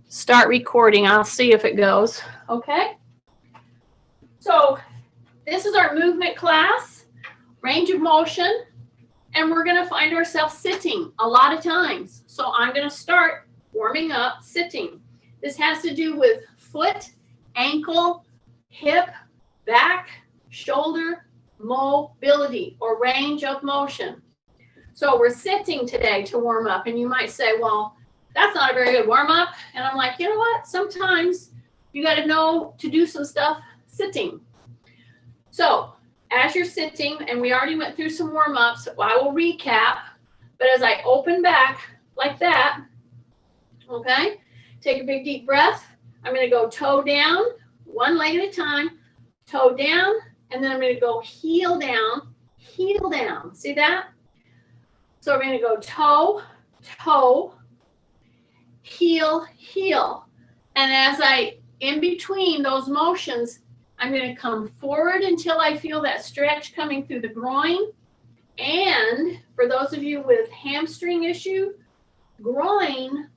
start recording. I'll see if it goes. Okay. So this is our movement class, range of motion, and we're going to find ourselves sitting a lot of times. So I'm going to start warming up sitting. This has to do with foot, ankle, hip, back, shoulder, mobility, or range of motion. So we're sitting today to warm up, and you might say, well, that's not a very good warm up. And I'm like, you know what? Sometimes you got to know to do some stuff sitting. So as you're sitting, and we already went through some warm ups, I will recap. But as I open back like that, okay, take a big deep breath. I'm going to go toe down, one leg at a time, toe down, and then I'm going to go heel down, heel down. See that? So we're going to go toe, toe, heel, heel. And as I, in between those motions, I'm going to come forward until I feel that stretch coming through the groin. And for those of you with hamstring issue, groin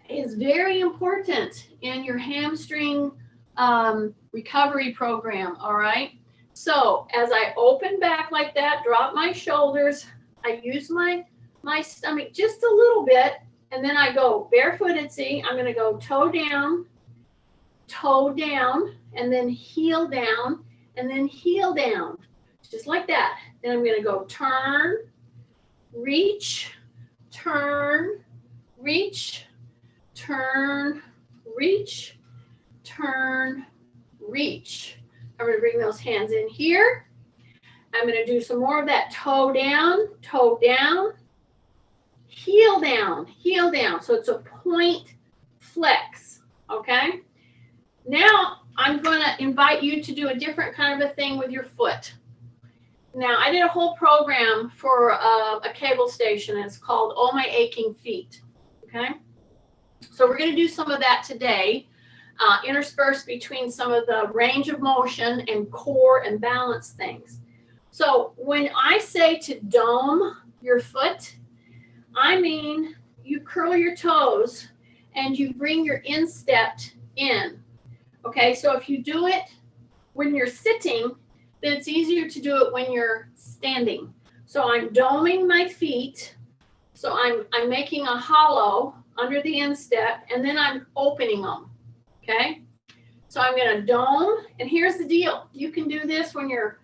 is very important in your hamstring recovery program, all right? So as I open back like that, drop my shoulders, I use my stomach just a little bit, and then I go barefooted. See, I'm going to go toe down, and then heel down, and then heel down, just like that. Then I'm going to go turn, reach, turn, reach, turn, reach, turn, reach. I'm going to bring those hands in here. I'm going to do some more of that toe down, heel down, heel down. So it's a point flex, okay? Now I'm going to invite you to do a different kind of a thing with your foot. Now I did a whole program for a cable station. It's called Oh My Aching Feet, okay? So we're going to do some of that today, interspersed between some of the range of motion and core and balance things. So when I say to dome your foot, I mean you curl your toes and you bring your instep in. Okay, so if you do it when you're sitting, then it's easier to do it when you're standing. So I'm doming my feet. So I'm making a hollow under the instep, and then I'm opening them. Okay, so I'm going to dome, and here's the deal. You can do this when you're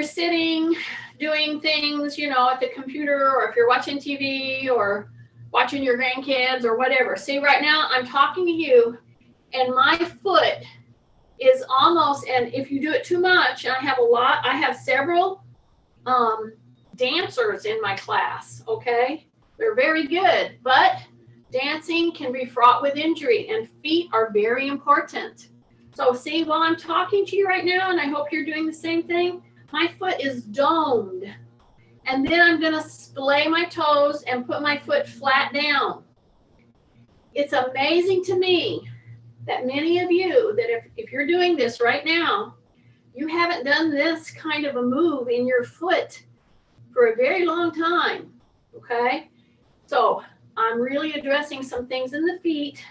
sitting, doing things, you know, at the computer, or if you're watching TV or watching your grandkids or whatever. See, right now I'm talking to you, and my foot is almost, and if you do it too much, I have several dancers in my class, okay? They're very good, but dancing can be fraught with injury, and feet are very important. So see, while I'm talking to you right now, and I hope you're doing the same thing, my foot is domed. And then I'm going to splay my toes and put my foot flat down. It's amazing to me that many of you, that if you're doing this right now, you haven't done this kind of a move in your foot for a very long time, okay? So I'm really addressing some things in the feet.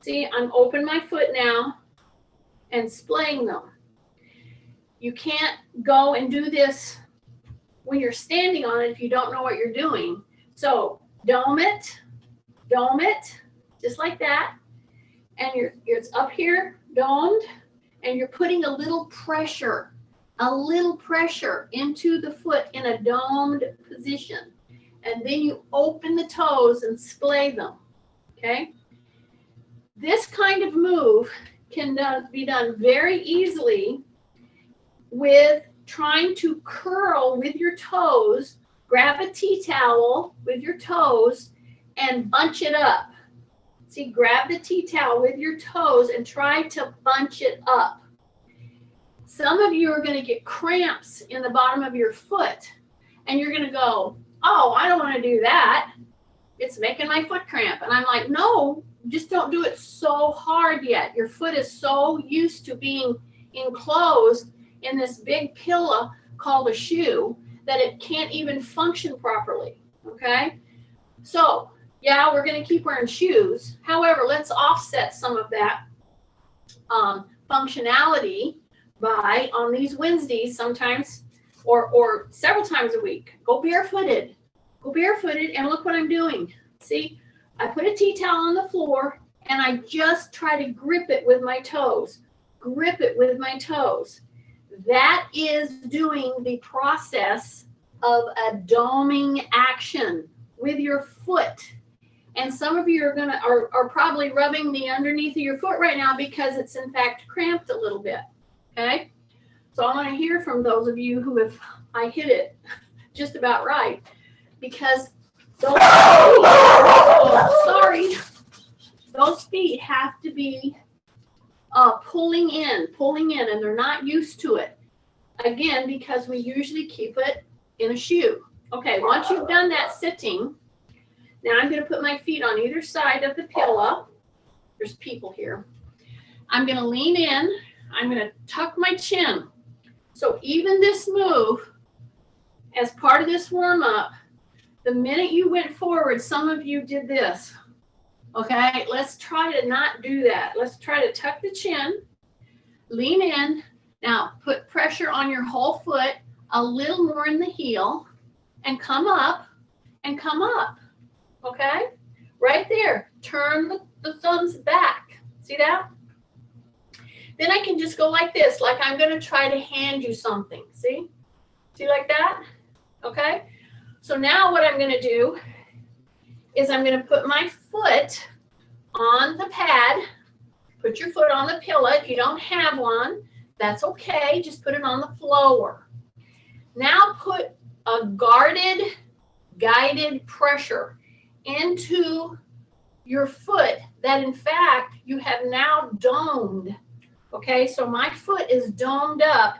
See, I'm open my foot now and splaying them. You can't go and do this when you're standing on it if you don't know what you're doing. So dome it, just like that. And it's up here, domed, and you're putting a little pressure into the foot in a domed position. And then you open the toes and splay them, okay? This kind of move can be done very easily with trying to curl with your toes, grab a tea towel with your toes and bunch it up. See, grab the tea towel with your toes and try to bunch it up. Some of you are going to get cramps in the bottom of your foot, and you're going to go, oh, I don't want to do that. It's making my foot cramp. And I'm like, no, just don't do it so hard yet. Your foot is so used to being enclosed in this big pillow called a shoe that it can't even function properly, okay? So Yeah, we're going to keep wearing shoes. However, let's offset some of that functionality by, on these Wednesdays sometimes, or several times a week, go barefooted. Go barefooted and look what I'm doing. See, I put a tea towel on the floor and I just try to grip it with my toes. Grip it with my toes. That is doing the process of a doming action with your foot. And some of you are probably rubbing the underneath of your foot right now because it's in fact cramped a little bit. Okay? So I want to hear from those of you who have, I hit it just about right, because those those feet have to be pulling in, and they're not used to it. Again, because we usually keep it in a shoe. Okay, once you've done that sitting, now I'm going to put my feet on either side of the pillow. There's people here. I'm going to lean in. I'm going to tuck my chin. So even this move, as part of this warm-up, the minute you went forward, some of you did this. Okay, let's try to not do that. Let's try to tuck the chin, lean in. Now, put pressure on your whole foot, a little more in the heel, and come up, okay? Right there, turn the thumbs back. See that? Then I can just go like this, like I'm going to try to hand you something. See? See like that? Okay? So now what I'm going to do is I'm going to put my foot on the pad. Put your foot on the pillow. If you don't have one, that's okay. Just put it on the floor. Now put a guided pressure into your foot that in fact you have now domed. Okay, so my foot is domed up.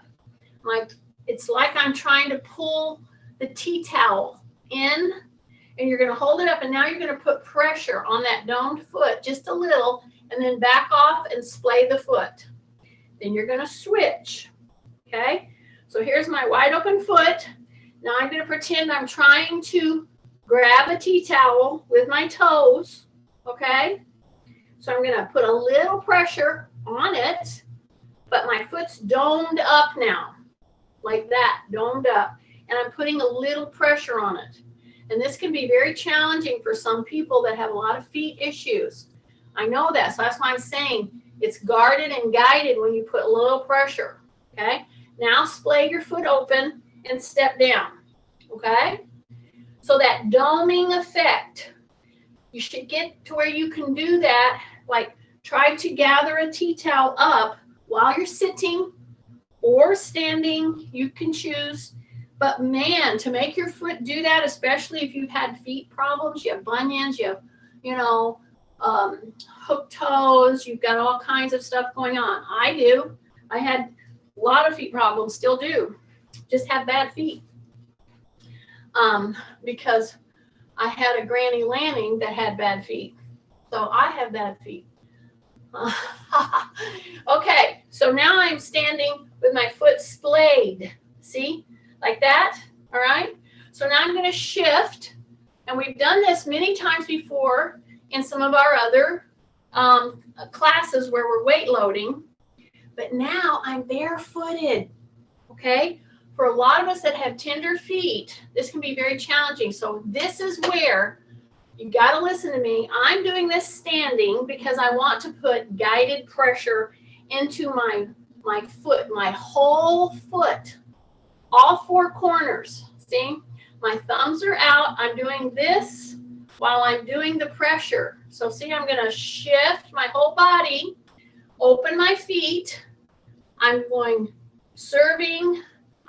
It's like I'm trying to pull the tea towel in, and you're going to hold it up, and now you're going to put pressure on that domed foot just a little, and then back off and splay the foot. Then you're going to switch. Okay, so here's my wide open foot. Now I'm going to pretend I'm trying to grab a tea towel with my toes. Okay, so I'm going to put a little pressure on it, but my foot's domed up now, like that, domed up, and I'm putting a little pressure on it. And this can be very challenging for some people that have a lot of feet issues. I know that, so that's why I'm saying it's guarded and guided when you put a little pressure. Okay, now splay your foot open and step down. Okay, so that doming effect, you should get to where you can do that. Like, try to gather a tea towel up while you're sitting or standing. You can choose. But man, to make your foot do that, especially if you've had feet problems, you have bunions, you have, hooked toes, you've got all kinds of stuff going on. I do. I had a lot of feet problems, still do. Just have bad feet. Because I had a Granny Lanning that had bad feet. So I have bad feet. Okay, so now I'm standing with my foot splayed. See? Like that. All right? So now I'm going to shift. And we've done this many times before in some of our other classes where we're weight loading. But now I'm barefooted. Okay? For a lot of us that have tender feet, this can be very challenging. So this is where you got to listen to me. I'm doing this standing because I want to put guided pressure into my foot, my whole foot, all four corners. See, my thumbs are out. I'm doing this while I'm doing the pressure. So see, I'm going to shift my whole body, open my feet. I'm going serving.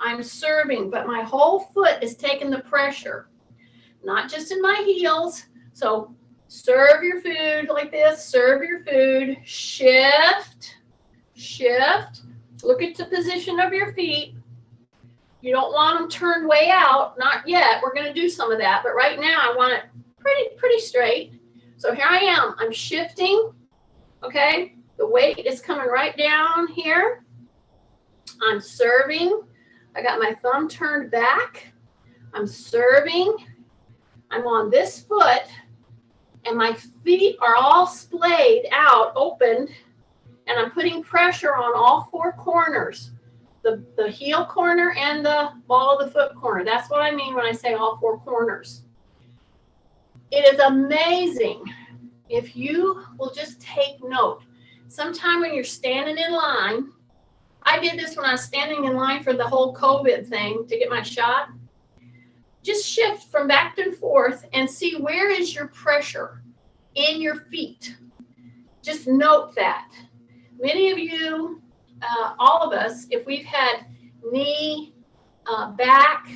I'm serving, but my whole foot is taking the pressure, not just in my heels. So serve your food like this, serve your food, shift, shift, look at the position of your feet. You don't want them turned way out, not yet. We're going to do some of that, but right now I want it pretty straight. So here I am, I'm shifting, okay? The weight is coming right down here. I'm serving. I got my thumb turned back. I'm serving. I'm on this foot. and my feet are all splayed out, opened, and I'm putting pressure on all four corners, the heel corner and the ball of the foot corner. That's what I mean when I say all four corners. It is amazing if you will just take note. Sometime when you're standing in line, I did this when I was standing in line for the whole COVID thing to get my shot. Just shift from back and forth and see where is your pressure in your feet. Just note that. Many of you, all of us, if we've had knee, back,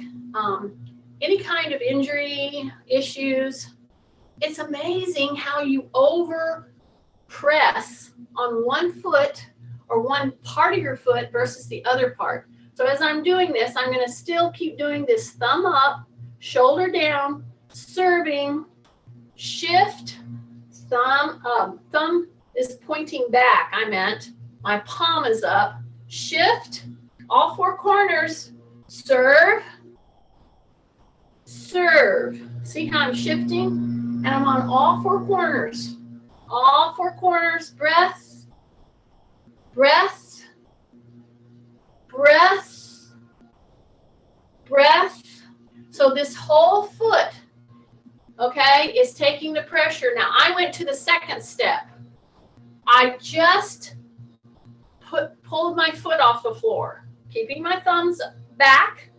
any kind of injury issues, it's amazing how you over press on one foot or one part of your foot versus the other part. So as I'm doing this, I'm going to still keep doing this thumb up, shoulder down, serving, shift, thumb up. Thumb is pointing back, I meant. My palm is up, shift, all four corners, serve, serve. See how I'm shifting? And I'm on all four corners. All four corners, breath, breath, breath, breath. So this whole foot, okay, is taking the pressure. Now I went to the second step. I just pulled my foot off the floor, keeping my thumbs back,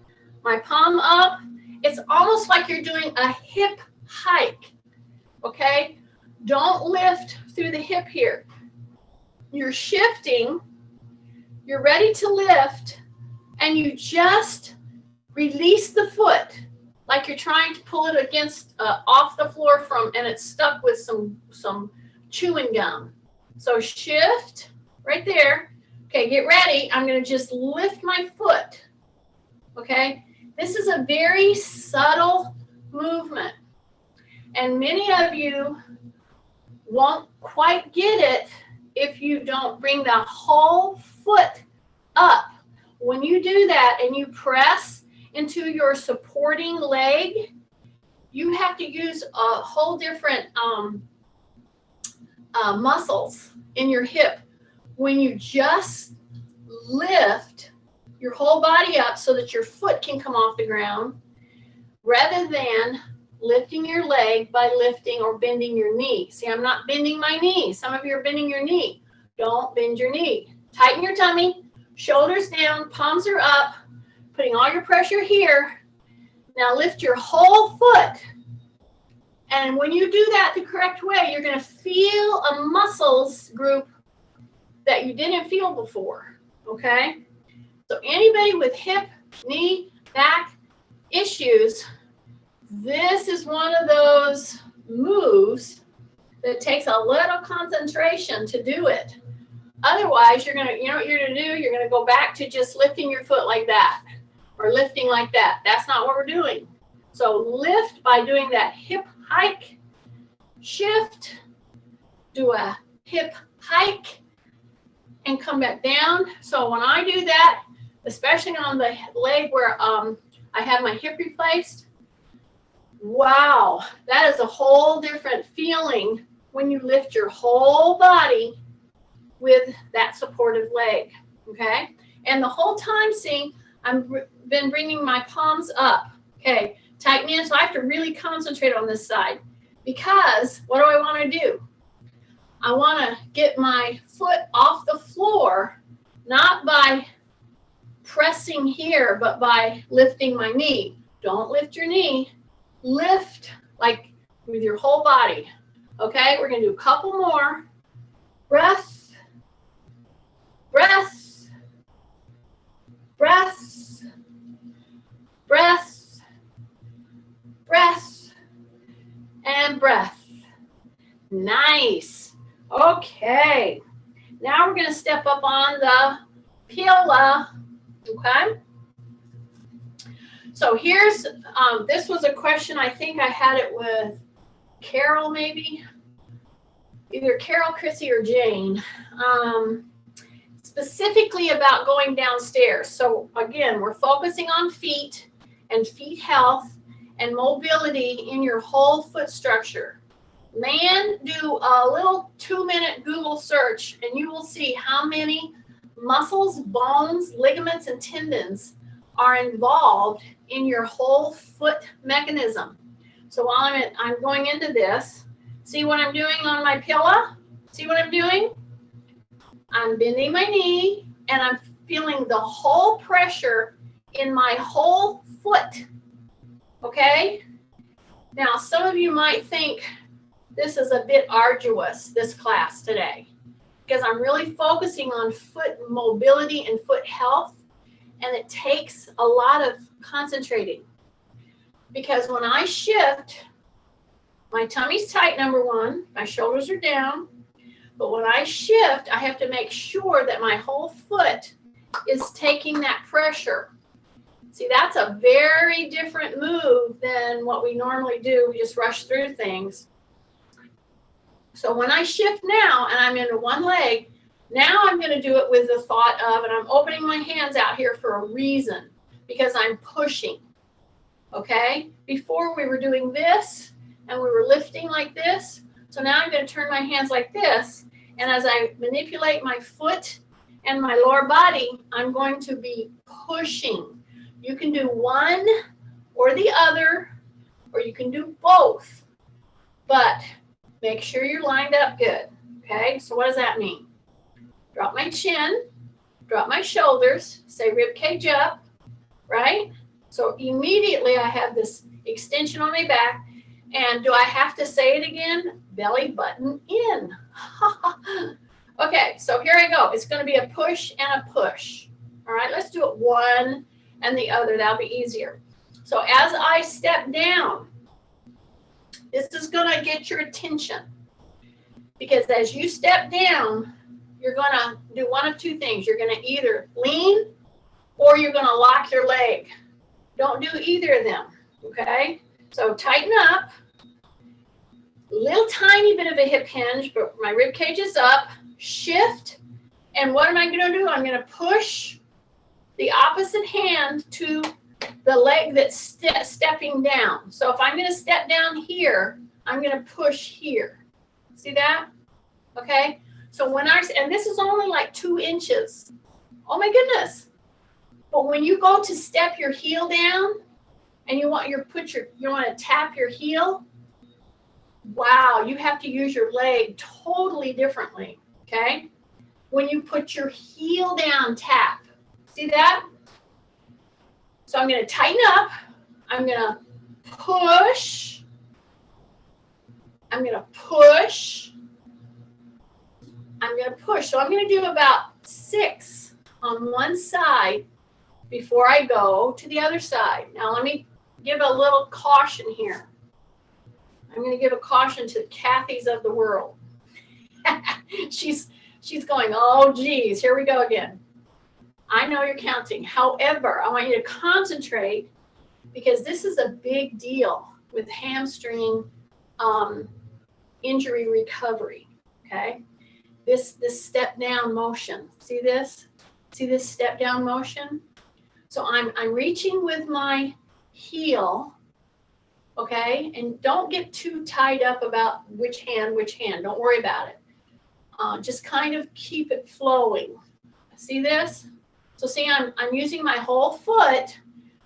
my palm up. It's almost like you're doing a hip hike, okay? Don't lift through the hip here. You're shifting, you're ready to lift, and you just release the foot like you're trying to pull it against off the floor and it's stuck with some chewing gum. So shift right there. Okay, get ready. I'm going to just lift my foot. Okay, this is a very subtle movement, and many of you won't quite get it if you don't bring the whole foot up. When you do that and you press into your supporting leg, you have to use a whole different muscles in your hip. When you just lift your whole body up so that your foot can come off the ground, rather than lifting your leg by lifting or bending your knee. See, I'm not bending my knee. Some of you are bending your knee. Don't bend your knee. Tighten your tummy, shoulders down, palms are up, putting all your pressure here. Now lift your whole foot. And when you do that the correct way, you're going to feel a muscles group that you didn't feel before, okay? So anybody with hip, knee, back issues, this is one of those moves that takes a little concentration to do it. Otherwise, you know what you're going to do? You're going to go back to just lifting your foot like that or lifting like that. That's not what we're doing. So lift by doing that hip hike, shift, do a hip hike, and come back down. So when I do that, especially on the leg where I have my hip replaced, wow, that is a whole different feeling when you lift your whole body with that supportive leg, okay? And the whole time, see, I've been bringing my palms up, okay? Tighten in, so I have to really concentrate on this side, because what do I want to do? I want to get my foot off the floor, not by pressing here, but by lifting my knee. Don't lift your knee. Lift like with your whole body. Okay, we're going to do a couple more. Breath, breath, breath, breath, breath, and breath. Nice. Okay, now we're going to step up on the Pila, okay? So here's, this was a question, I think I had it with Carol maybe, either Carol, Chrissy, or Jane, specifically about going downstairs. So again, we're focusing on feet and feet health and mobility in your whole foot structure. Man, do a little 2-minute Google search and you will see how many muscles, bones, ligaments, and tendons are involved in your whole foot mechanism. So while I'm going into this, see what I'm doing on my pillow? See what I'm doing? I'm bending my knee and I'm feeling the whole pressure in my whole foot. Okay? Now, some of you might think this is a bit arduous, this class today, because I'm really focusing on foot mobility and foot health, and it takes a lot of concentrating. Because when I shift, my tummy's tight, number one, my shoulders are down, but when I shift, I have to make sure that my whole foot is taking that pressure. See, that's a very different move than what we normally do. We just rush through things. So when I shift now and I'm into one leg, now I'm going to do it with the thought of, and I'm opening my hands out here for a reason, because I'm pushing. Okay? Before we were doing this and we were lifting like this. So now I'm going to turn my hands like this. And as I manipulate my foot and my lower body, I'm going to be pushing. You can do one or the other, or you can do both. But make sure you're lined up good. Okay? So what does that mean? Drop my chin, drop my shoulders, say rib cage up, right? So immediately I have this extension on my back. And do I have to say it again? Belly button in. Okay, so here I go. It's going to be a push and a push. All right, let's do it one and the other. That'll be easier. So as I step down, this is going to get your attention. Because as you step down, you're going to do one of two things. You're going to either lean or you're going to lock your leg. Don't do either of them, okay? So tighten up. Little tiny bit of a hip hinge, but my rib cage is up. Shift. And what am I going to do? I'm going to push the opposite hand to the leg that's stepping down. So if I'm going to step down here, I'm going to push here. See that? Okay? So when and this is only like 2 inches. Oh my goodness. But when you go to step your heel down and you want to tap your heel, wow, you have to use your leg totally differently, okay? When you put your heel down, tap. See that? So I'm going to tighten up. I'm going to push. I'm going to push. I'm going to push. So I'm going to do about 6 on one side before I go to the other side. Now let me give a little caution here. I'm going to give a caution to the Kathys of the world. She's going, oh geez, here we go again. I know you're counting. However, I want you to concentrate, because this is a big deal with hamstring injury recovery. Okay, this step down motion. See this? See this step down motion? So I'm reaching with my heel. Okay, and don't get too tied up about which hand. Don't worry about it. Just kind of keep it flowing. See this? So see, I'm using my whole foot,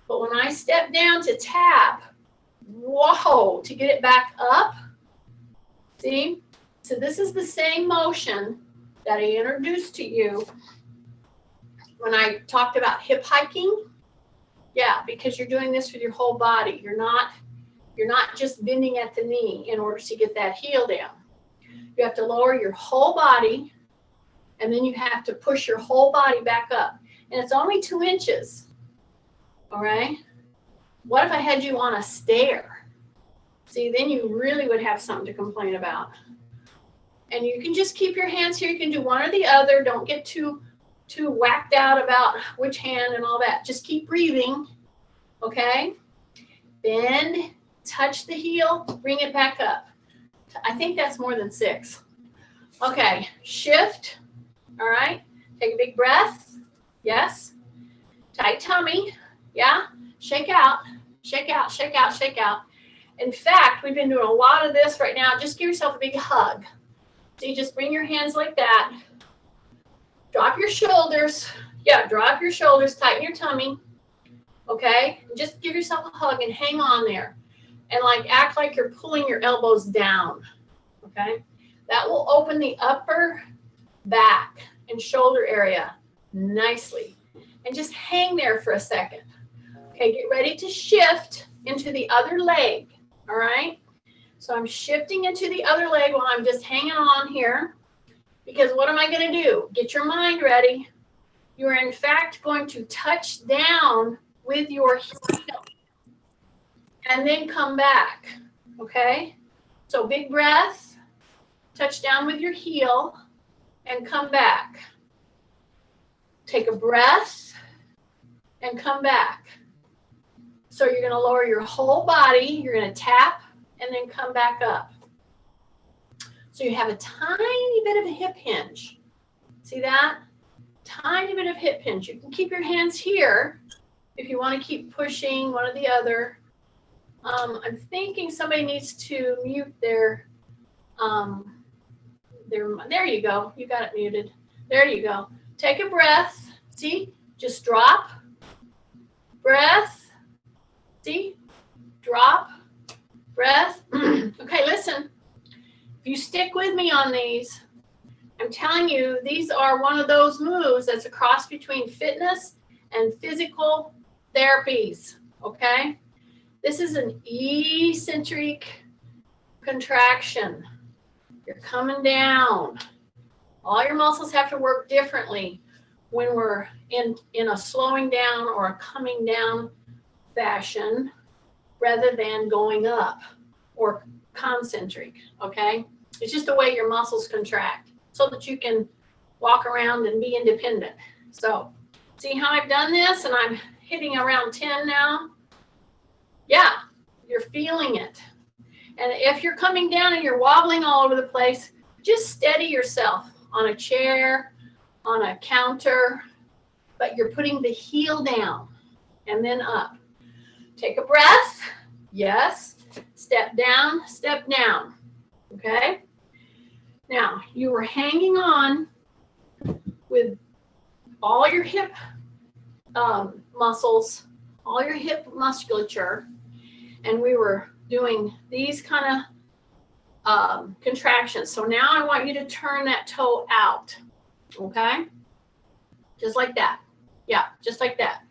but when I step down to tap, whoa, to get it back up, see? So this is the same motion that I introduced to you when I talked about hip hiking. Yeah, because you're doing this with your whole body. You're not just bending at the knee in order to get that heel down. You have to lower your whole body, and then you have to push your whole body back up. And it's only 2 inches. All right? What if I had you on a stair? See, then you really would have something to complain about. And you can just keep your hands here. You can do one or the other. Don't get too whacked out about which hand and all that. Just keep breathing. Okay? Bend, touch the heel, bring it back up. I think that's more than 6. Okay, shift. All right, take a big breath. Yes. Tight tummy. Yeah. Shake out, shake out, shake out, shake out. In fact, we've been doing a lot of this right now. Just give yourself a big hug. So you just bring your hands like that. Drop your shoulders. Yeah, drop your shoulders, tighten your tummy. Okay? And just give yourself a hug and hang on there. And like act like you're pulling your elbows down. Okay? That will open the upper back and shoulder area nicely. And just hang there for a second. Okay, get ready to shift into the other leg. All right? So I'm shifting into the other leg while I'm just hanging on here. Because what am I going to do? Get your mind ready. You are in fact going to touch down with your heel and then come back. Okay? So big breath, touch down with your heel and come back. Take a breath and come back. So you're going to lower your whole body. You're going to tap and then come back up. So you have a tiny bit of a hip hinge. See that? Tiny bit of hip hinge. You can keep your hands here if you want to keep pushing one or the other. I'm thinking somebody needs to mute their, there you go. You got it muted. There you go. Take a breath. See? Just drop. Breath. See? Drop. Breath. Okay, listen. If you stick with me on these, I'm telling you, these are one of those moves that's a cross between fitness and physical therapies, okay? This is an eccentric contraction. You're coming down. All your muscles have to work differently when we're in a slowing down or a coming down fashion rather than going up or concentric, okay? It's just the way your muscles contract so that you can walk around and be independent. So see how I've done this and I'm hitting around 10 now? Yeah, you're feeling it. And if you're coming down and you're wobbling all over the place, just steady yourself on a chair, on a counter, but you're putting the heel down and then up. Take a breath. Yes. Step down, okay? Now, you were hanging on with all your hip muscles, all your hip musculature, and we were doing these kind of contractions. So now I want you to turn that toe out, okay? Just like that. Yeah, just like that.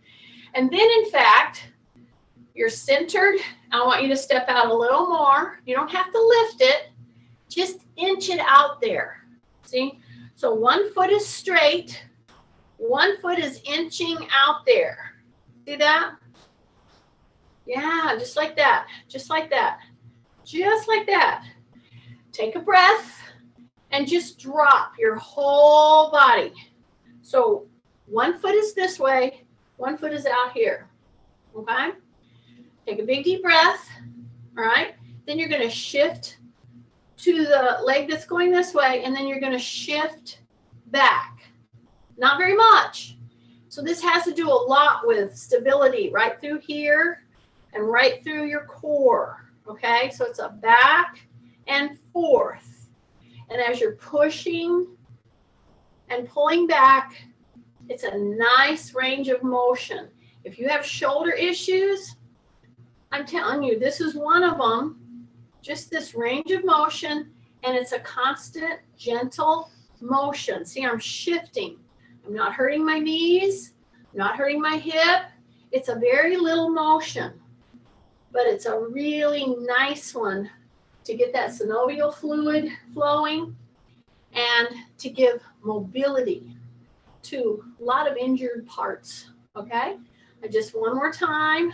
And then, in fact, you're centered. I want you to step out a little more. You don't have to lift it. Just inch it out there. See? So one foot is straight. One foot is inching out there. See that? Yeah, just like that. Just like that. Just like that. Take a breath and just drop your whole body. So one foot is this way. One foot is out here. Okay? Take a big deep breath, all right? Then you're going to shift to the leg that's going this way, and then you're going to shift back. Not very much. So this has to do a lot with stability right through here and right through your core, okay? So it's a back and forth. And as you're pushing and pulling back, it's a nice range of motion. If you have shoulder issues, I'm telling you, this is one of them. Just this range of motion, and it's a constant, gentle motion. See, I'm shifting. I'm not hurting my knees, I'm not hurting my hip. It's a very little motion, but it's a really nice one to get that synovial fluid flowing and to give mobility to a lot of injured parts, okay? Just one more time.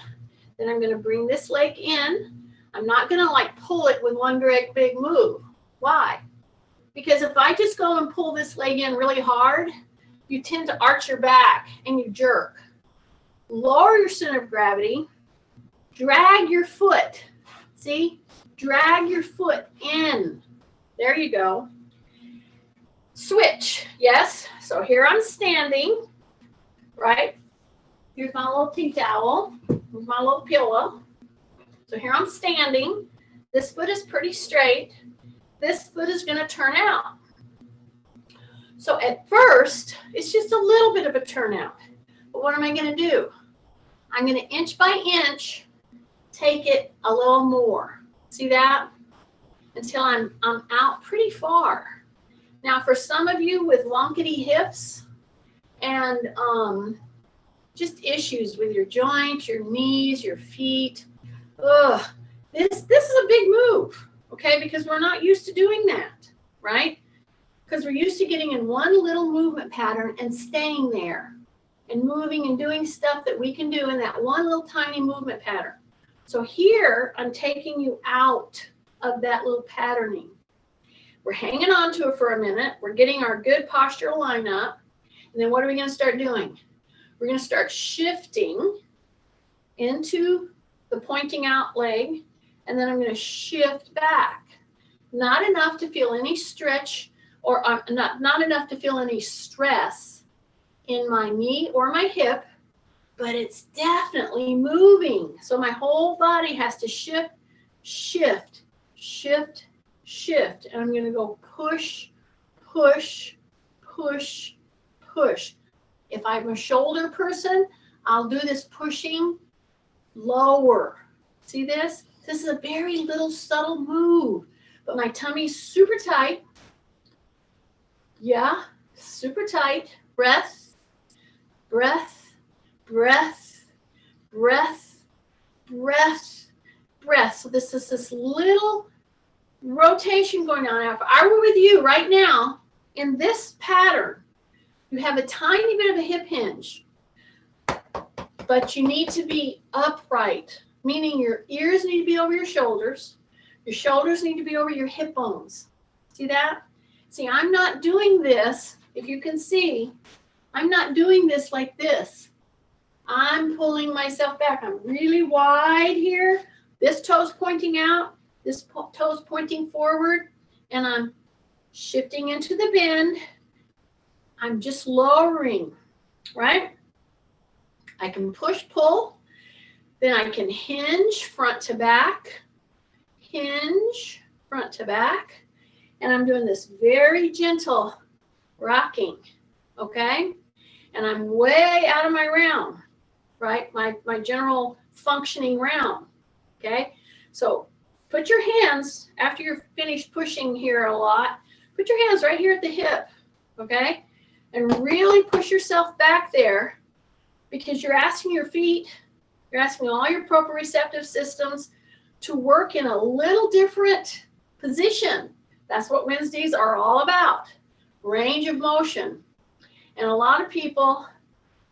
Then I'm going to bring this leg in. I'm not going to like pull it with one great big move. Why? Because if I just go and pull this leg in really hard, you tend to arch your back and you jerk. Lower your center of gravity. Drag your foot. See? Drag your foot in. There you go. Switch. Yes. So here I'm standing, right? Here's my little tea towel. Here's my little pillow. So here I'm standing. This foot is pretty straight. This foot is going to turn out. So at first, it's just a little bit of a turnout. But what am I going to do? I'm going to inch by inch take it a little more. See that? Until I'm out pretty far. Now for some of you with wonkety hips and just issues with your joints, your knees, your feet, this is a big move, okay? Because we're not used to doing that, right? Because we're used to getting in one little movement pattern and staying there and moving and doing stuff that we can do in that one little tiny movement pattern. So here I'm taking you out of that little patterning. We're hanging on to it for a minute. We're getting our good postural line up. And then what are we going to start doing? We're going to start shifting into the pointing out leg. And then I'm going to shift back. Not enough to feel any stretch or not enough to feel any stress in my knee or my hip, but it's definitely moving. So my whole body has to shift, shift, shift, shift. And I'm going to go push, push, push, push. If I'm a shoulder person, I'll do this pushing lower. See this? This is a very little subtle move, but my tummy's super tight. Yeah, super tight. Breath, breath, breath, breath, breath, breath. So this is this little rotation going on. Now, if I were with you right now in this pattern, you have a tiny bit of a hip hinge, but you need to be upright, meaning your ears need to be over your shoulders need to be over your hip bones. See that? See, I'm not doing this, if you can see, I'm not doing this like this. I'm pulling myself back. I'm really wide here. This toe's pointing out, this toe's pointing forward, and I'm shifting into the bend. I'm just lowering, right? I can push, pull, then I can hinge front to back, hinge front to back, and I'm doing this very gentle rocking, okay? And I'm way out of my round, right? My general functioning round, okay? So put your hands, after you're finished pushing here a lot, put your hands right here at the hip, okay? And really push yourself back there, because you're asking your feet, you're asking all your proprioceptive systems to work in a little different position. That's what Wednesdays are all about, range of motion. And a lot of people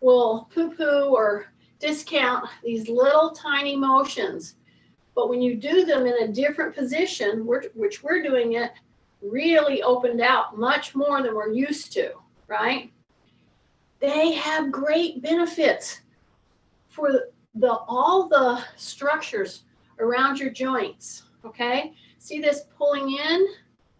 will poo-poo or discount these little tiny motions. But when you do them in a different position, which we're doing it, really opened out much more than we're used to, right? They have great benefits for all the structures around your joints, okay? See this pulling in,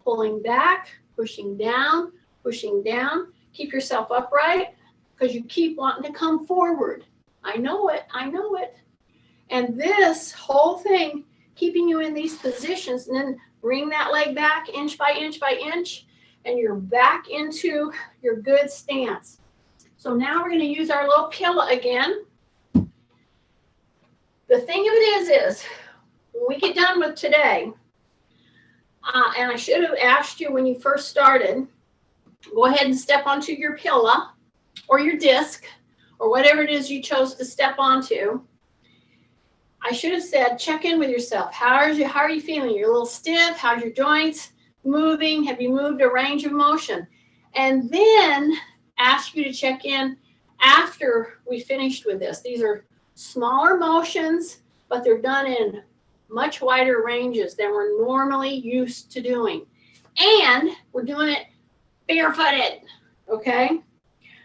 pulling back, pushing down, pushing down. Keep yourself upright because you keep wanting to come forward. I know it, I know it. And this whole thing, keeping you in these positions, and then bring that leg back inch by inch by inch, and you're back into your good stance. So now we're going to use our little pillow again. The thing of it is when we get done with today, and I should have asked you when you first started, go ahead and step onto your pillow or your disc or whatever it is you chose to step onto. I should have said, check in with yourself. How are you feeling? You're a little stiff. How's your joints moving? Have you moved a range of motion? And then ask you to check in after we finished with this. These are smaller motions, but they're done in much wider ranges than we're normally used to doing. And we're doing it barefooted, okay?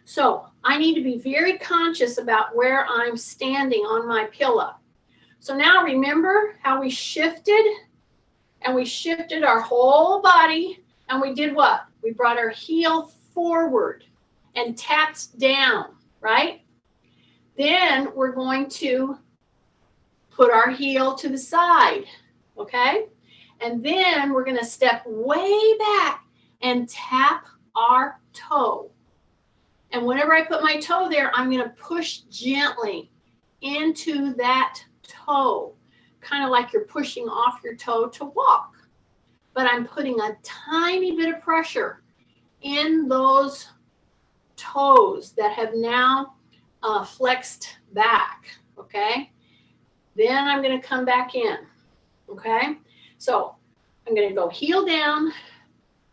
So I need to be very conscious about where I'm standing on my pillow. So now remember how we shifted, and we shifted our whole body, and we did what? We brought our heel forward and tapped down, right? Then we're going to put our heel to the side, okay? And then we're gonna step way back and tap our toe. And whenever I put my toe there, I'm gonna push gently into that toe, kind of like you're pushing off your toe to walk. But I'm putting a tiny bit of pressure in those toes that have now flexed back, okay? Then I'm gonna come back in, okay? So I'm gonna go heel down,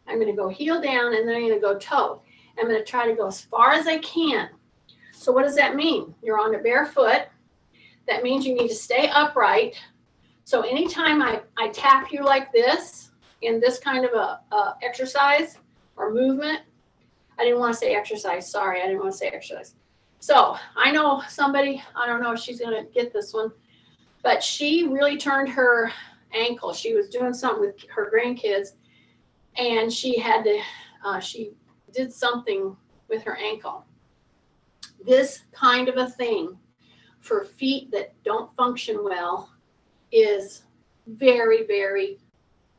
I'm gonna go heel down, and then I'm gonna go toe. I'm gonna try to go as far as I can. So what does that mean? You're on a bare foot. That means you need to stay upright. So anytime I tap you like this, in this kind of a exercise or movement, I didn't want to say exercise, sorry, I didn't want to say exercise. So I know somebody, I don't know if she's gonna get this one, but she really turned her ankle. She was doing something with her grandkids, and she had to, she did something with her ankle. This kind of a thing for feet that don't function well is very, very,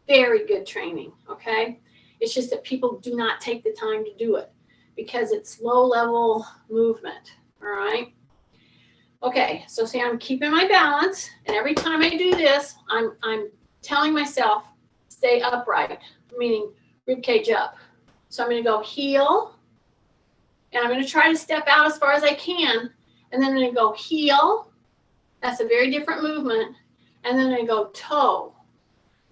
very good training, okay? It's just that people do not take the time to do it because it's low level movement, all right? Okay, so see, I'm keeping my balance, and every time I do this, I'm telling myself, stay upright, meaning rib cage up. So I'm gonna go heel, and I'm gonna try to step out as far as I can, and then I'm gonna go heel. That's a very different movement. And then I'm gonna go toe.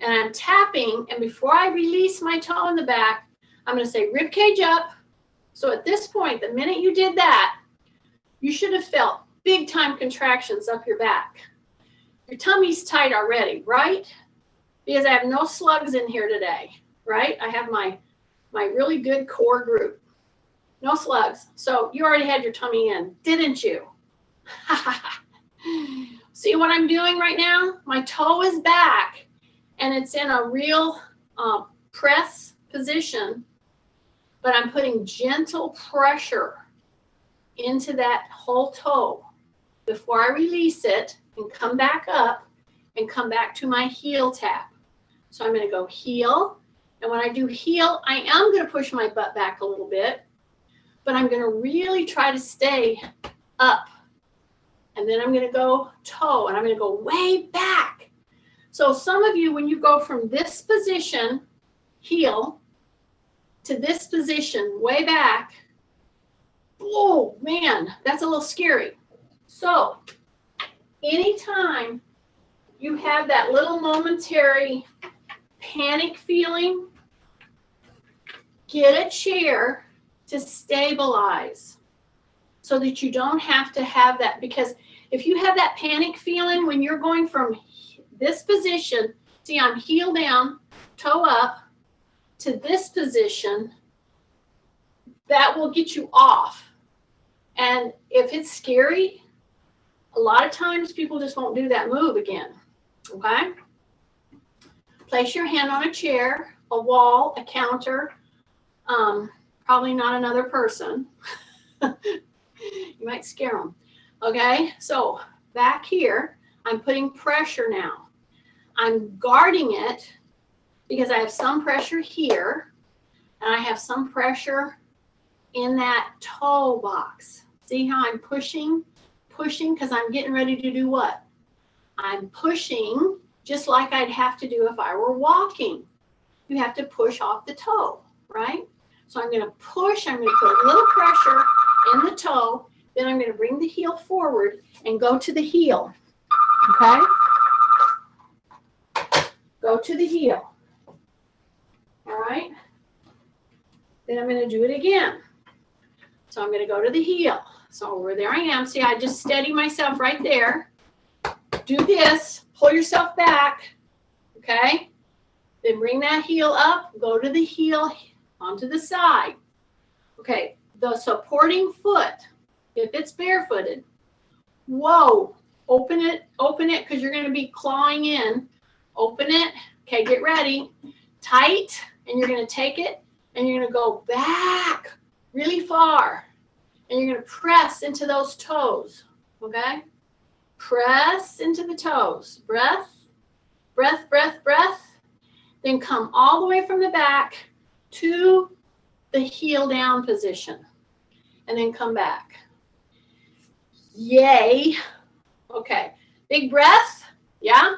And I'm tapping, and before I release my toe in the back, I'm gonna say rib cage up. So at this point, the minute you did that, you should have felt big time contractions up your back. Your tummy's tight already, right? Because I have no slugs in here today, right? I have my really good core group. No slugs. So you already had your tummy in, didn't you? See what I'm doing right now? My toe is back, and it's in a real press position, but I'm putting gentle pressure into that whole toe before I release it and come back up and come back to my heel tap. So I'm going to go heel, and when I do heel, I am going to push my butt back a little bit, but I'm going to really try to stay up. And then I'm going to go toe, and I'm going to go way back. So some of you, when you go from this position, heel, to this position, way back, oh man, that's a little scary. So anytime you have that little momentary panic feeling, get a chair to stabilize so that you don't have to have that. Because if you have that panic feeling when you're going from this position, see, I'm heel down, toe up, to this position, that will get you off. And if it's scary, a lot of times people just won't do that move again, okay? Place your hand on a chair, a wall, a counter, probably not another person. You might scare them, okay? So back here, I'm putting pressure now. I'm guarding it because I have some pressure here, and I have some pressure in that toe box. See how I'm pushing, because I'm getting ready to do what? I'm pushing just like I'd have to do if I were walking. You have to push off the toe, right? So I'm going to push, I'm going to put a little pressure in the toe, then I'm going to bring the heel forward and go to the heel, okay? Go to the heel, all right? Then I'm going to do it again. So I'm going to go to the heel. So there I am. See, I just steady myself right there. Do this, pull yourself back, okay? Then bring that heel up, go to the heel, onto the side. Okay, the supporting foot, if it's barefooted, whoa, open it, because you're going to be clawing in. Open it. Okay, get ready. Tight, and you're going to take it, and you're going to go back really far, and you're going to press into those toes, okay? Press into the toes. Breath, breath, breath, breath. Then come all the way from the back to the heel down position. And then come back. Yay. Okay. Big breath. Yeah.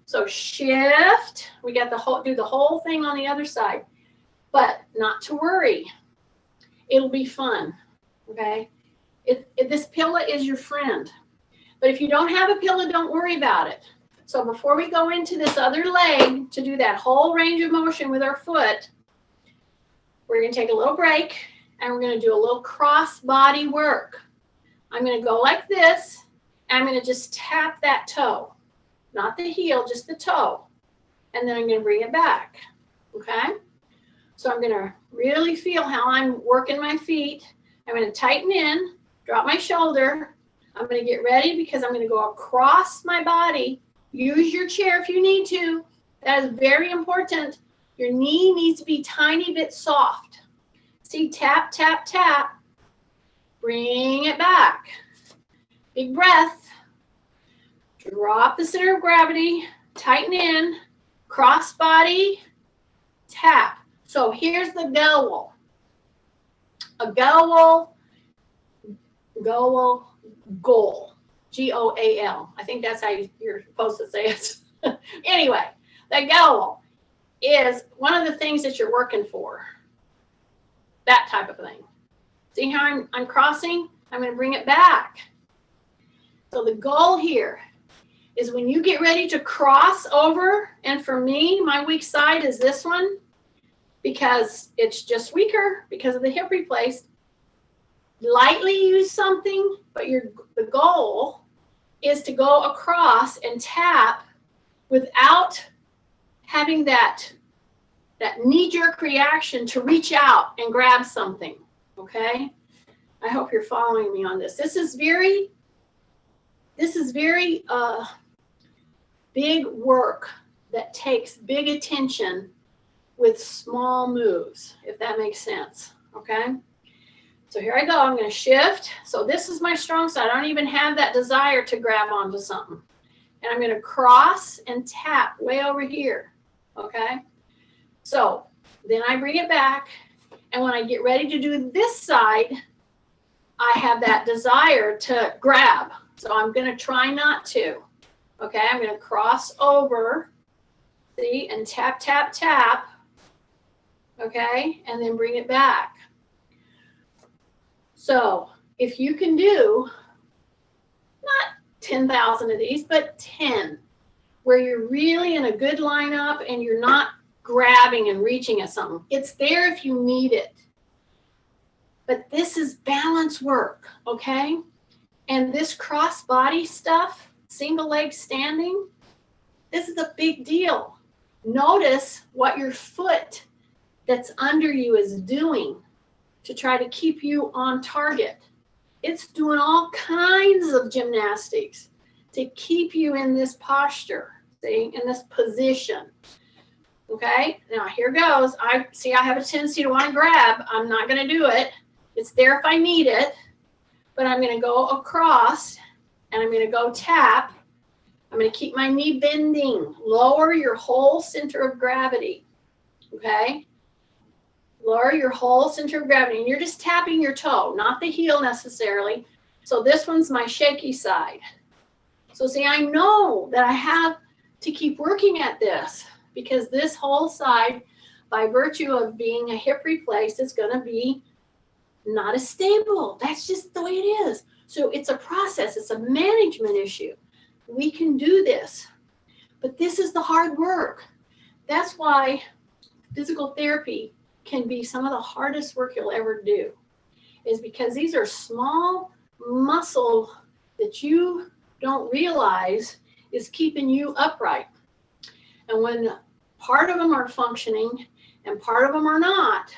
So shift. We got do the whole thing on the other side. But not to worry. It'll be fun. Okay. This pillow is your friend. But if you don't have a pillow, don't worry about it. So before we go into this other leg to do that whole range of motion with our foot, we're going to take a little break and we're going to do a little cross body work. I'm going to go like this and I'm going to just tap that toe. Not the heel, just the toe. And then I'm going to bring it back. Okay? So I'm going to really feel how I'm working my feet. I'm going to tighten in, drop my shoulder. I'm going to get ready because I'm going to go across my body. Use your chair if you need to. That is very important. Your knee needs to be tiny bit soft. See, tap, tap, tap. Bring it back. Big breath. Drop the center of gravity. Tighten in. Cross body. Tap. So here's the goal. A goal. Goal. I think that's how you're supposed to say it. Anyway, the goal is one of the things that you're working for. That type of thing. See how I'm crossing? I'm going to bring it back. So the goal here is when you get ready to cross over, and for me, my weak side is this one because it's just weaker because of the hip replaced. Lightly use something, but the goal is to go across and tap without having that knee-jerk reaction to reach out and grab something, okay? I hope you're following me on this. This is very big work that takes big attention with small moves, if that makes sense, okay? So here I go. I'm going to shift. So this is my strong side. I don't even have that desire to grab onto something. And I'm going to cross and tap way over here. Okay? So then I bring it back. And when I get ready to do this side, I have that desire to grab. So I'm going to try not to. Okay? I'm going to cross over. See? And tap, tap, tap. Okay? And then bring it back. So if you can do not 10,000 of these, but 10, where you're really in a good lineup and you're not grabbing and reaching at something. It's there if you need it. But this is balance work, okay? And this cross body stuff, single leg standing, this is a big deal. Notice what your foot that's under you is doing to try to keep you on target. It's doing all kinds of gymnastics to keep you in this posture, see, in this position. Okay, now here goes. I have a tendency to want to grab. I'm not going to do it. It's there if I need it, but I'm going to go across and I'm going to go tap. I'm going to keep my knee bending. Lower your whole center of gravity. Okay? Lower your whole center of gravity. And you're just tapping your toe, not the heel necessarily. So this one's my shaky side. So see, I know that I have to keep working at this because this whole side, by virtue of being a hip replaced, is going to be not as stable. That's just the way it is. So it's a process. It's a management issue. We can do this. But this is the hard work. That's why physical therapy can be some of the hardest work you'll ever do, is because these are small muscle that you don't realize is keeping you upright. And when part of them are functioning and part of them are not,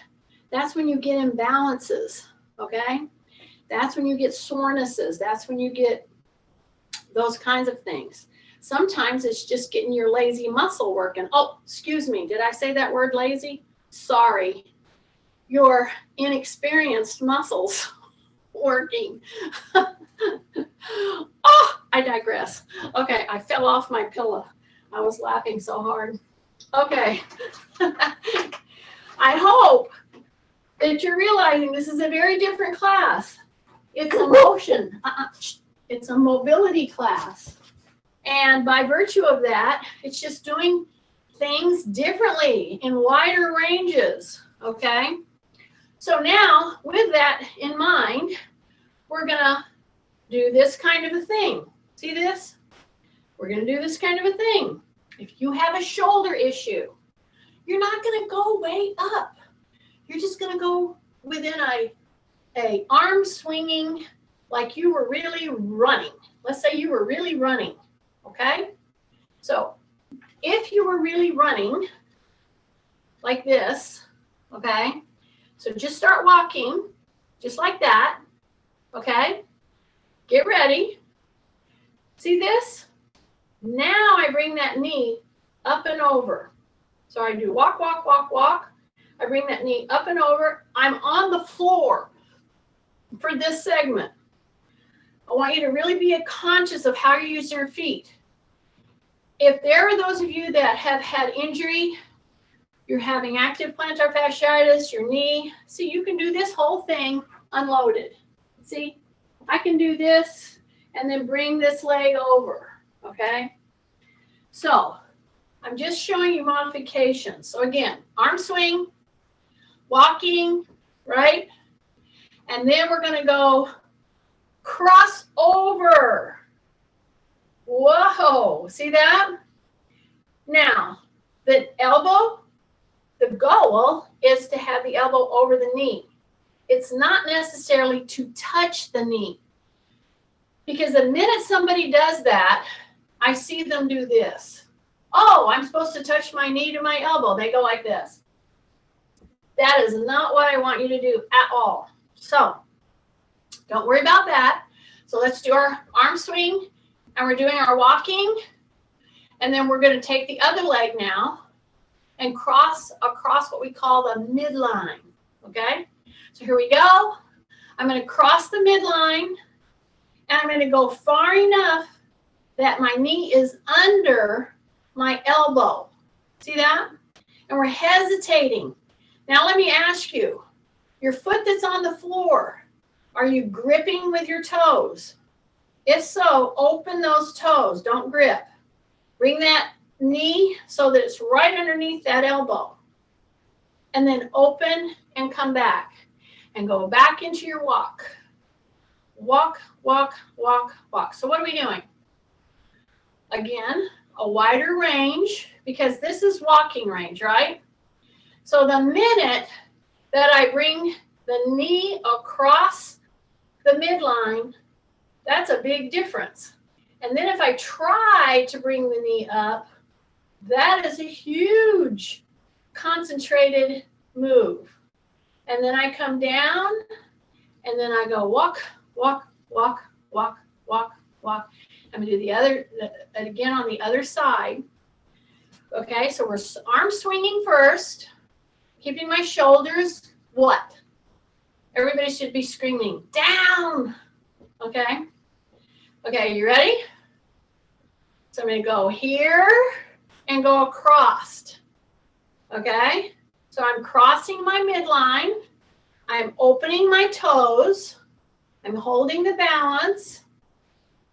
that's when you get imbalances, okay? That's when you get sorenesses. That's when you get those kinds of things. Sometimes it's just getting your lazy muscle working. Oh, excuse me. Did I say that word lazy? Sorry. Your inexperienced muscles working. Oh, I digress. Okay, I fell off my pillow. I was laughing so hard. Okay. I hope that you're realizing this is a very different class. It's a motion. It's a mobility class. And by virtue of that, it's just doing things differently in wider ranges, okay? So now, with that in mind, we're gonna do this kind of a thing. See this? We're gonna do this kind of a thing. If you have a shoulder issue, you're not gonna go way up. You're just gonna go within a arm swinging like you were really running. Let's say you were really running, okay? So if you were really running like this, okay? So just start walking just like that, okay? Get ready. See this? Now I bring that knee up and over. So I do walk, walk, walk, walk. I bring that knee up and over. I'm on the floor for this segment. I want you to really be conscious of how you use your feet. If there are those of you that have had injury, you're having active plantar fasciitis, your knee, see, you can do this whole thing unloaded. See, I can do this and then bring this leg over, okay? So I'm just showing you modifications. So again, arm swing, walking, right? And then we're gonna go cross over. Whoa, see that? Now, the elbow, the goal is to have the elbow over the knee. It's not necessarily to touch the knee. Because the minute somebody does that, I see them do this. Oh, I'm supposed to touch my knee to my elbow. They go like this. That is not what I want you to do at all. So, don't worry about that. So let's do our arm swing, and we're doing our walking, and then we're going to take the other leg now and cross across what we call the midline, okay? So here we go. I'm going to cross the midline, and I'm going to go far enough that my knee is under my elbow. See that? And we're hesitating. Now let me ask you, your foot that's on the floor, are you gripping with your toes? If so, open those toes, don't grip. Bring that knee so that it's right underneath that elbow. And then open and come back. And go back into your walk. Walk, walk, walk, walk. So what are we doing? Again, a wider range, because this is walking range, right? So the minute that I bring the knee across the midline, that's a big difference. And then if I try to bring the knee up, that is a huge concentrated move. And then I come down, and then I go walk, walk, walk, walk, walk, walk. I'm going to do the other, again on the other side. Okay, so we're arm swinging first, keeping my shoulders, what? Everybody should be screaming, down. Okay? Okay, you ready? So I'm going to go here and go across. Okay? So I'm crossing my midline. I'm opening my toes. I'm holding the balance.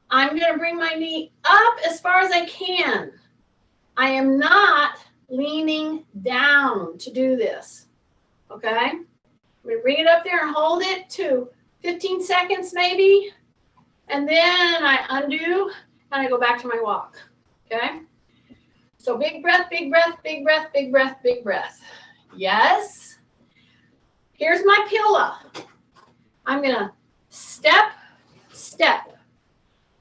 I'm going to bring my knee up as far as I can. I am not leaning down to do this. Okay? I'm going to bring it up there and hold it to 15 seconds maybe. And then I undo and I go back to my walk. Okay? So big breath, big breath, big breath, big breath, big breath. Yes. Here's my pillow. I'm going to step, step,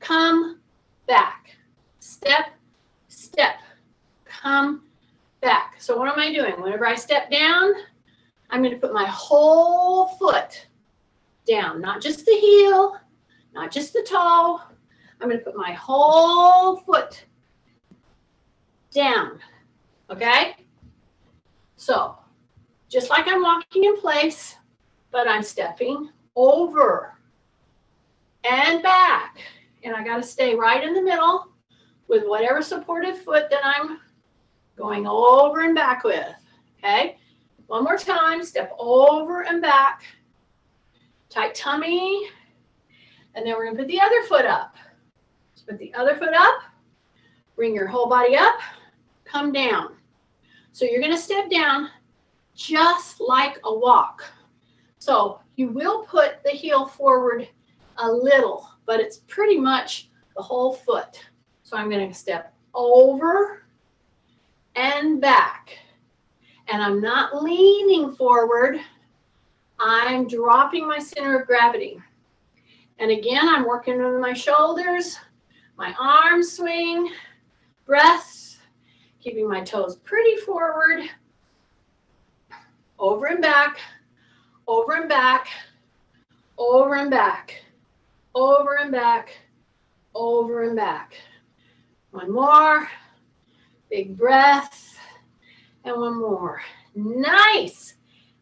come back. Step, step, come back. So what am I doing? Whenever I step down, I'm going to put my whole foot down, not just the heel, not just the toe. I'm going to put my whole foot down. Okay? So, just like I'm walking in place, but I'm stepping over and back and I got to stay right in the middle with whatever supportive foot that I'm going over and back with. Okay, one more time, step over and back, tight tummy, and then we're going to put the other foot up. So put the other foot up, bring your whole body up, come down. So you're going to step down just like a walk. So you will put the heel forward a little, but it's pretty much the whole foot. So I'm going to step over and back. And I'm not leaning forward. I'm dropping my center of gravity. And again, I'm working with my shoulders, my arms swing, breaths, keeping my toes pretty forward, over and back, over and back, over and back, over and back, over and back. One more, big breath, and one more. Nice.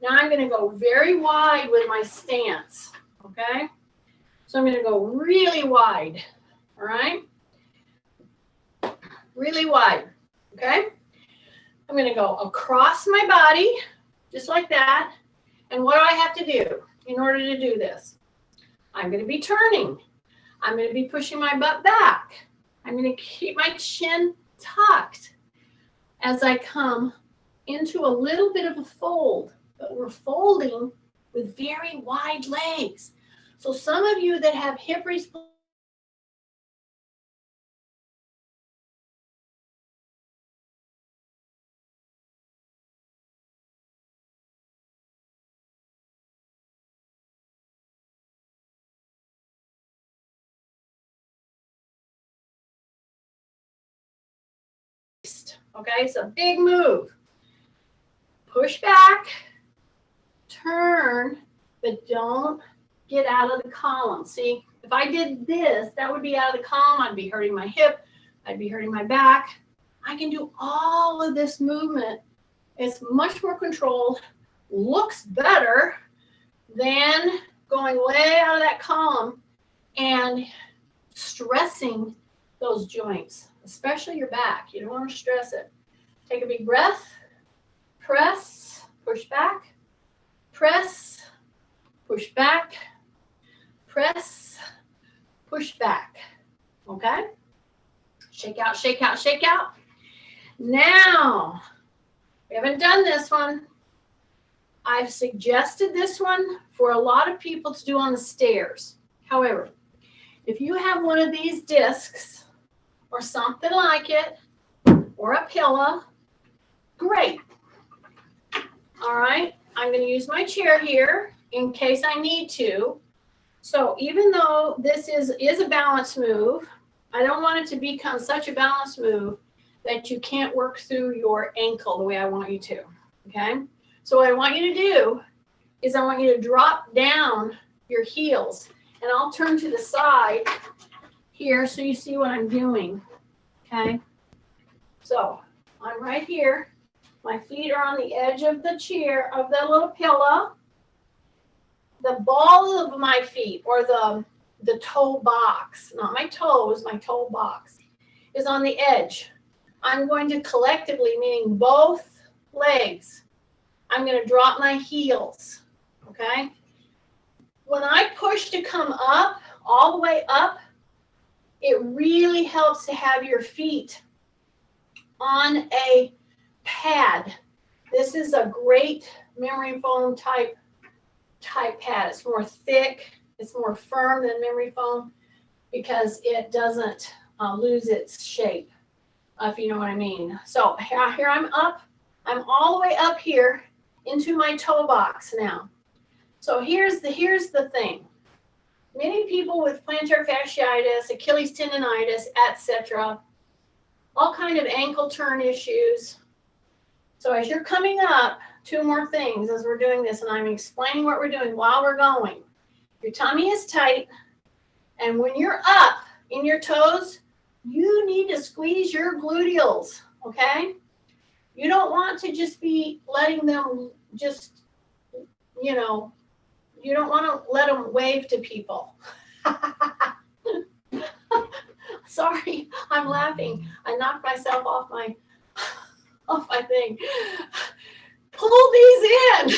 Now I'm going to go very wide with my stance, okay? So I'm going to go really wide, all right? Really wide, okay? I'm going to go across my body, just like that. And what do I have to do in order to do this? I'm going to be turning. I'm going to be pushing my butt back. I'm going to keep my chin tucked as I come into a little bit of a fold. But we're folding with very wide legs. So some of you that have hip replacement, okay, it's a big move. Push back, turn, but don't get out of the column. See, if I did this, that would be out of the column. I'd be hurting my hip. I'd be hurting my back. I can do all of this movement. It's much more controlled, looks better than going way out of that column and stressing those joints, especially your back. You don't want to stress it. Take a big breath, press, push back, press, push back, press, push back, okay? Shake out, shake out, shake out. Now, we haven't done this one. I've suggested this one for a lot of people to do on the stairs. However, if you have one of these discs or something like it, or a pillow, great. All right, I'm going to use my chair here in case I need to. So even though this is a balance move, I don't want it to become such a balance move that you can't work through your ankle the way I want you to, okay? So what I want you to do is I want you to drop down your heels, and I'll turn to the side here so you see what I'm doing, okay? So I'm right here. My feet are on the edge of the chair, of the little pillow. The ball of my feet, or the toe box, not my toes, my toe box, is on the edge. I'm going to collectively, meaning both legs, I'm going to drop my heels, okay? When I push to come up, all the way up, it really helps to have your feet on a pad. This is a great memory foam type pad. It's more thick, it's more firm than memory foam because it doesn't lose its shape, if you know what I mean. So here I'm up. I'm all the way up here into my toe box now. So here's the thing. Many people with plantar fasciitis, Achilles tendonitis, etc., all kind of ankle turn issues. So as you're coming up, two more things as we're doing this, and I'm explaining what we're doing while we're going. Your tummy is tight, and when you're up in your toes, you need to squeeze your gluteals, okay? You don't want to just be letting them just, you don't want to let them wave to people. Sorry, I'm laughing. I knocked myself off my thing. Pull these in.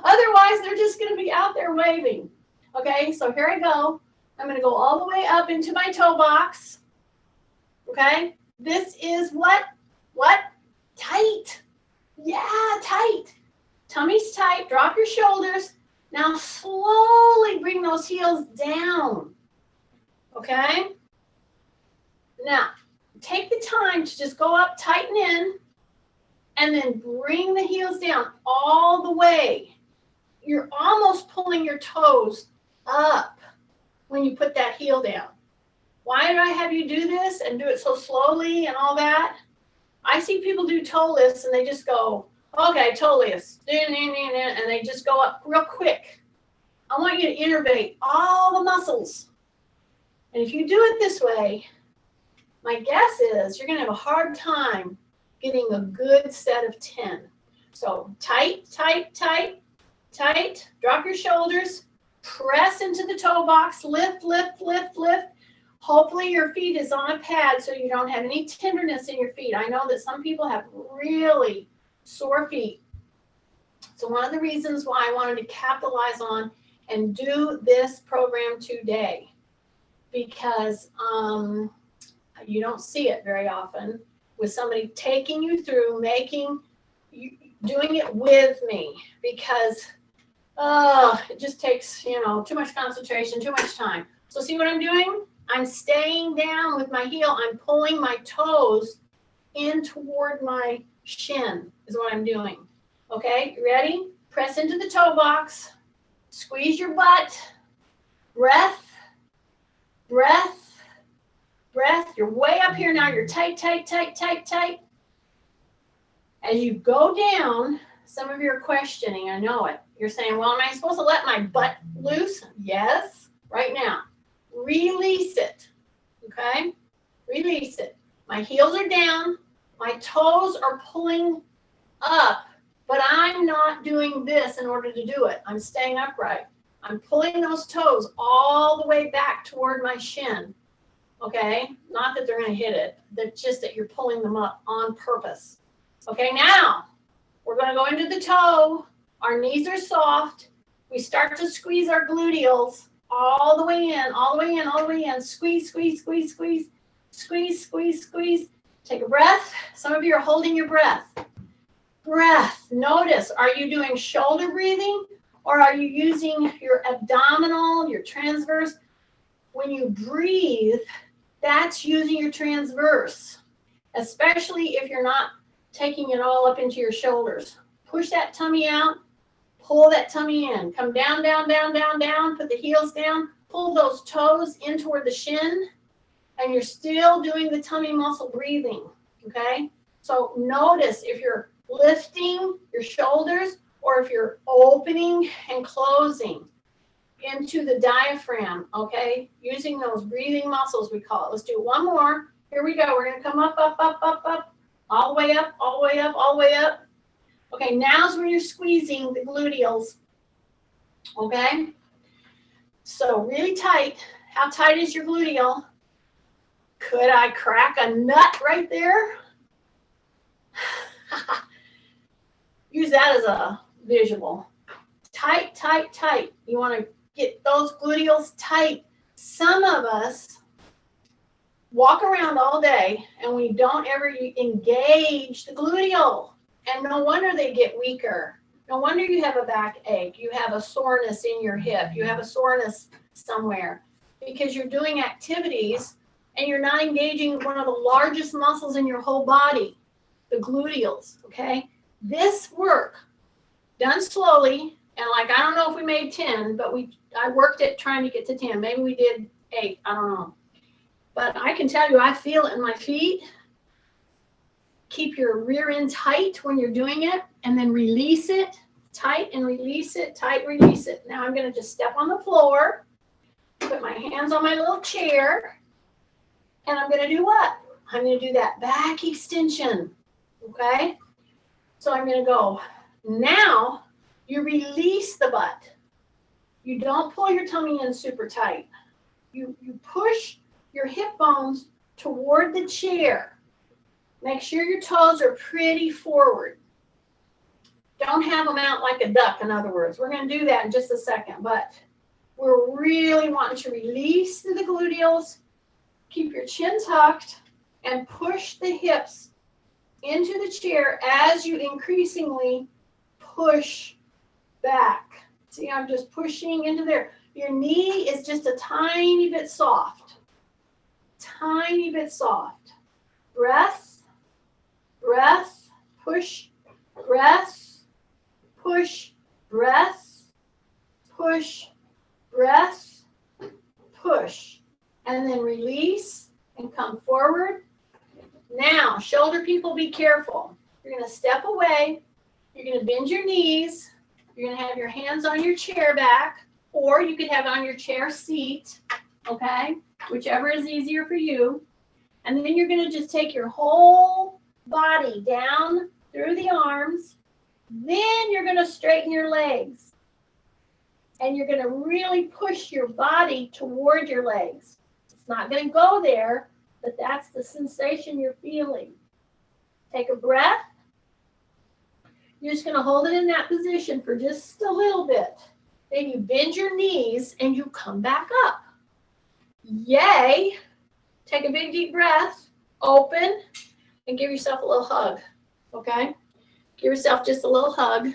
Otherwise, they're just going to be out there waving. Okay, so here I go. I'm going to go all the way up into my toe box. Okay, this is what? Tight. Yeah, tight. Tummy's tight. Drop your shoulders. Now slowly bring those heels down. Okay? Now, take the time to just go up, tighten in, and then bring the heels down all the way. You're almost pulling your toes up when you put that heel down. Why did I have you do this and do it so slowly and all that? I see people do toe lifts and they just go, okay, toe lifts, and they just go up real quick. I want you to innervate all the muscles. And if you do it this way, my guess is you're going to have a hard time getting a good set of 10. So tight, tight, tight, tight. Drop your shoulders. Press into the toe box. Lift, lift, lift, lift. Hopefully your feet is on a pad so you don't have any tenderness in your feet. I know that some people have really sore feet. So one of the reasons why I wanted to capitalize on and do this program today, because you don't see it very often with somebody taking you through, doing it with me, because it just takes, too much concentration, too much time. So see what I'm doing? I'm staying down with my heel. I'm pulling my toes in toward my shin is what I'm doing. Okay, you ready? Press into the toe box. Squeeze your butt. Breath. Breath. Breath. You're way up here now. You're tight, tight, tight, tight, tight. As you go down, some of you are questioning. I know it. You're saying, well, am I supposed to let my butt loose? Yes, right now. Release it, okay? Release it. My heels are down. My toes are pulling up, but I'm not doing this in order to do it. I'm staying upright. I'm pulling those toes all the way back toward my shin, okay? Not that they're going to hit it. That's just that you're pulling them up on purpose. Okay, now we're going to go into the toe. Our knees are soft. We start to squeeze our gluteals. All the way in, all the way in, all the way in. Squeeze, squeeze, squeeze, squeeze, squeeze, squeeze, squeeze. Take a breath. Some of you are holding your breath. Breath. Notice, are you doing shoulder breathing or are you using your abdominal, your transverse? When you breathe, that's using your transverse, especially if you're not taking it all up into your shoulders. Push that tummy out. Pull that tummy in. Come down, down, down, down, down. Put the heels down. Pull those toes in toward the shin. And you're still doing the tummy muscle breathing. Okay? So notice if you're lifting your shoulders or if you're opening and closing into the diaphragm. Okay? Using those breathing muscles, we call it. Let's do one more. Here we go. We're going to come up, up, up, up, up. All the way up, all the way up, all the way up. Okay, now's where you're squeezing the gluteals, okay? So really tight. How tight is your gluteal? Could I crack a nut right there? Use that as a visual. Tight, tight, tight. You want to get those gluteals tight. Some of us walk around all day and we don't ever engage the gluteal. And no wonder they get weaker. No wonder you have a backache. You have a soreness in your hip. You have a soreness somewhere because you're doing activities and you're not engaging one of the largest muscles in your whole body, the gluteals, okay? This work, done slowly, and I don't know if we made 10, but I worked at trying to get to 10. Maybe we did 8, I don't know. But I can tell you, I feel it in my feet. Keep your rear end tight when you're doing it, and then release it, tight and release it, tight, release it. Now I'm going to just step on the floor, put my hands on my little chair, and I'm going to do what? I'm going to do that back extension, okay? So I'm going to go. Now you release the butt. You don't pull your tummy in super tight. You push your hip bones toward the chair. Make sure your toes are pretty forward. Don't have them out like a duck, in other words. We're going to do that in just a second, but we're really wanting to release through the gluteals, keep your chin tucked, and push the hips into the chair as you increasingly push back. See, I'm just pushing into there. Your knee is just a tiny bit soft. Tiny bit soft. Breath, breath, push, breath, push, breath, push, breath, push. And then release and come forward. Now, shoulder people, be careful. You're going to step away. You're going to bend your knees. You're going to have your hands on your chair back, or you could have it on your chair seat, okay? Whichever is easier for you. And then you're going to just take your whole body down through the arms. Then you're going to straighten your legs. And you're going to really push your body toward your legs. It's not going to go there, but that's the sensation you're feeling. Take a breath. You're just going to hold it in that position for just a little bit. Then you bend your knees and you come back up. Yay! Take a big deep breath, open, and give yourself a little hug, okay? Give yourself just a little hug.